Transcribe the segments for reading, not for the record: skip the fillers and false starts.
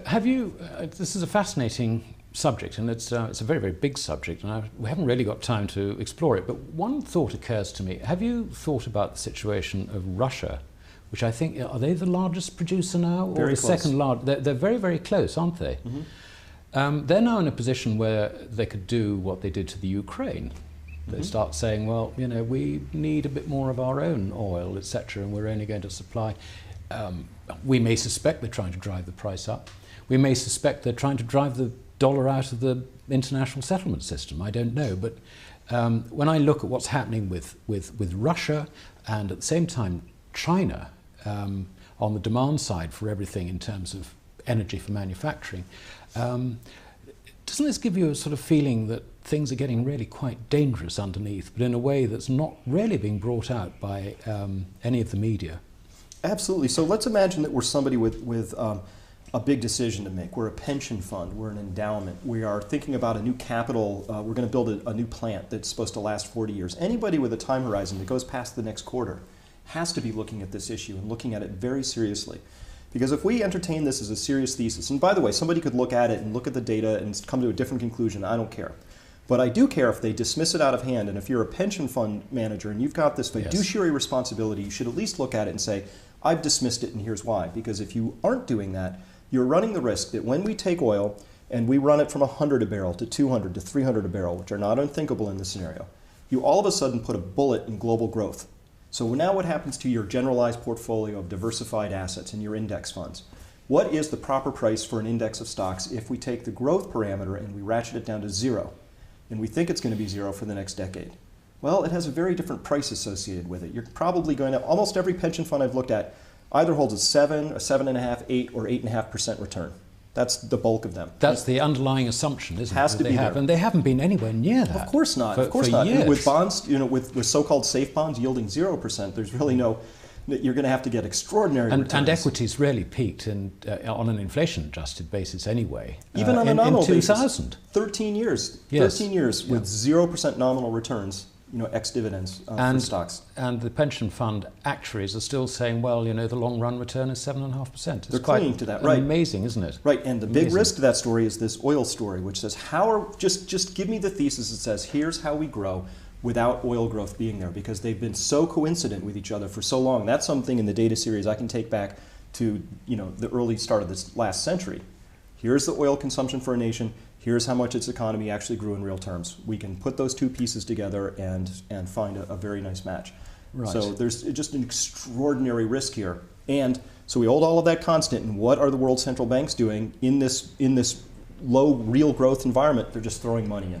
Have you, this is a fascinating subject, and it's a very, very big subject, and we haven't really got time to explore it, but one thought occurs to me. Have you thought about the situation of Russia, which I think, are they the largest producer now? Or Very the close. second largest? They're very, very close, aren't they? Mm-hmm. They're now in a position where they could do what they did to the Ukraine. They Mm-hmm. start saying, well, you know, we need a bit more of our own oil, etc., and we're only going to supply. We may suspect they're trying to drive the price up. We may suspect they're trying to drive the dollar out of the international settlement system. I don't know. But when I look at what's happening with Russia and at the same time China on the demand side for everything in terms of energy for manufacturing, doesn't this give you a sort of feeling that things are getting really quite dangerous underneath, but in a way that's not really being brought out by any of the media? Absolutely. So let's imagine that we're somebody with a big decision to make. We're a pension fund. We're an endowment. We are thinking about a new capital. We're going to build a new plant that's supposed to last 40 years. Anybody with a time horizon that goes past the next quarter has to be looking at this issue and looking at it very seriously. Because if we entertain this as a serious thesis, and by the way, somebody could look at it and look at the data and come to a different conclusion, I don't care. But I do care if they dismiss it out of hand, and if you're a pension fund manager and you've got this fiduciary responsibility, you should at least look at it and say, I've dismissed it and here's why. Because if you aren't doing that, you're running the risk that when we take oil and we run it from 100 a barrel to 200 to 300 a barrel, which are not unthinkable in this scenario, you all of a sudden put a bullet in global growth. So now what happens to your generalized portfolio of diversified assets and your index funds? What is the proper price for an index of stocks if we take the growth parameter and we ratchet it down to 0? And we think it's going to be 0 for the next decade. Well, it has a very different price associated with it. You're probably going to, almost every pension fund I've looked at either holds a 7, a 7.5, 8, or 8.5% return. That's the bulk of them. That's the underlying assumption, isn't it? Has to be there. And they haven't been anywhere near that. Of course not. For, of course for not. Years. And with bonds, you know, with so-called safe bonds yielding 0%, there's really no. You're going to have to get extraordinary returns. And equities really peaked on an inflation-adjusted basis anyway. Even on a nominal in 2000. basis. 13 years. Yes. 13 years with 0% nominal returns. You know, ex-dividends for stocks. And the pension fund actuaries are still saying, well, you know, the long-run return is 7.5%. They're clinging to that, right? Amazing, isn't it? Right, and the big risk to that story is this oil story, which says, just give me the thesis that says, here's how we grow without oil growth being there, because they've been so coincident with each other for so long. That's something in the data series I can take back to, you know, the early start of this last century. Here's the oil consumption for a nation. Here's how much its economy actually grew in real terms. We can put those two pieces together and find a very nice match. Right. So there's just an extraordinary risk here. And so we hold all of that constant, and what are the world central banks doing in this low real growth environment? They're just throwing money in,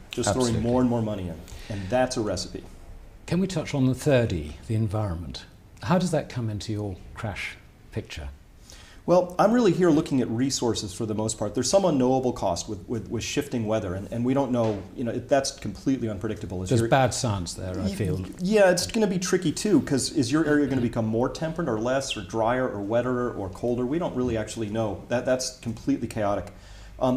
just Absolutely. throwing more and more money in. And that's a recipe. Can we touch on the third E, the environment? How does that come into your crash picture? Well, I'm really here looking at resources for the most part. There's some unknowable cost with shifting weather, and we don't know, you know, that's completely unpredictable. There's bad science there, I feel. Yeah, it's going to be tricky too, because is your area going to become more temperate or less, or drier or wetter or colder? We don't really actually know. That's completely chaotic.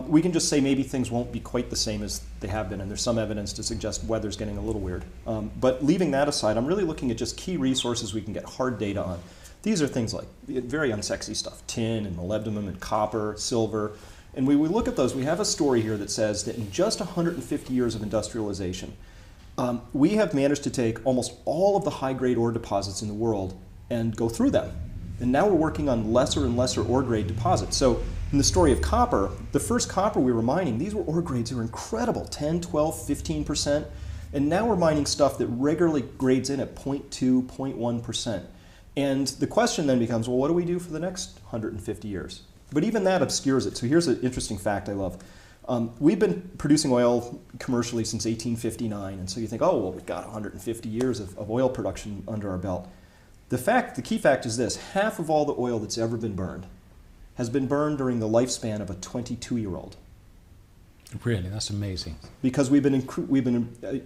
We can just say maybe things won't be quite the same as they have been, and there's some evidence to suggest weather's getting a little weird. But leaving that aside, I'm really looking at just key resources we can get hard data on. These are things like very unsexy stuff, tin and molybdenum and copper, silver. And when we look at those, we have a story here that says that in just 150 years of industrialization, we have managed to take almost all of the high-grade ore deposits in the world and go through them. And now we're working on lesser and lesser ore-grade deposits. So in the story of copper, the first copper we were mining, these were ore grades that were incredible, 10, 12, 15%. And now we're mining stuff that regularly grades in at 0.2, 0.1%. And the question then becomes, well, what do we do for the next 150 years? But even that obscures it. So here's an interesting fact I love. We've been producing oil commercially since 1859. And so you think, oh, well, we've got 150 years of oil production under our belt. The key fact is this: half of all the oil that's ever been burned has been burned during the lifespan of a 22-year-old. Really, that's amazing. Because we've been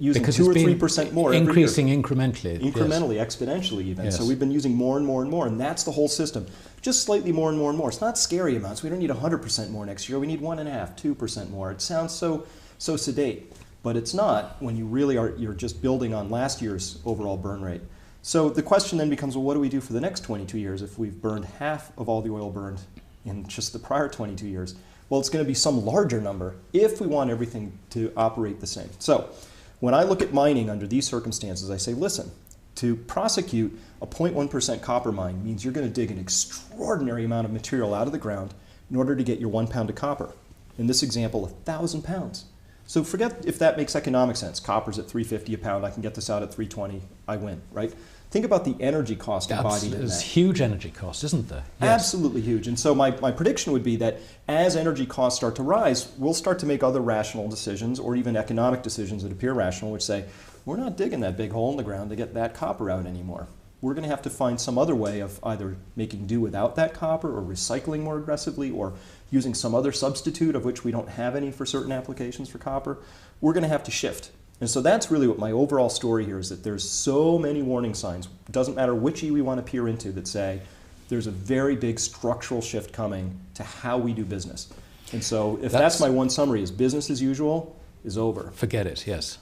using because 2 or 3% more increasing every year. incrementally, yes. Exponentially even. Yes. So we've been using more and more and more, and that's the whole system. Just slightly more and more and more. It's not scary amounts. We don't need 100% more next year. We need 1.5%, 2% more. It sounds so sedate, but it's not when you really are. You're just building on last year's overall burn rate. So the question then becomes, well, what do we do for the next 22 years if we've burned half of all the oil burned in just the prior 22 years. Well, it's going to be some larger number if we want everything to operate the same. So when I look at mining under these circumstances, I say, listen, to prosecute a 0.1% copper mine means you're going to dig an extraordinary amount of material out of the ground in order to get your 1 pound of copper. In this example, 1,000 pounds. So forget if that makes economic sense. Copper's at $3.50 a pound. I can get this out at $3.20. I win, right? Think about the energy cost embodied in that. There's huge energy cost, isn't there? Yes. Absolutely huge. And so my prediction would be that as energy costs start to rise, we'll start to make other rational decisions or even economic decisions that appear rational, which say, we're not digging that big hole in the ground to get that copper out anymore. We're going to have to find some other way of either making do without that copper or recycling more aggressively or using some other substitute of which we don't have any for certain applications for copper. We're going to have to shift. And so that's really what my overall story here is, that there's so many warning signs, it doesn't matter which E we want to peer into, that say there's a very big structural shift coming to how we do business. And so if that's my one summary, is business as usual is over. Forget it, yes.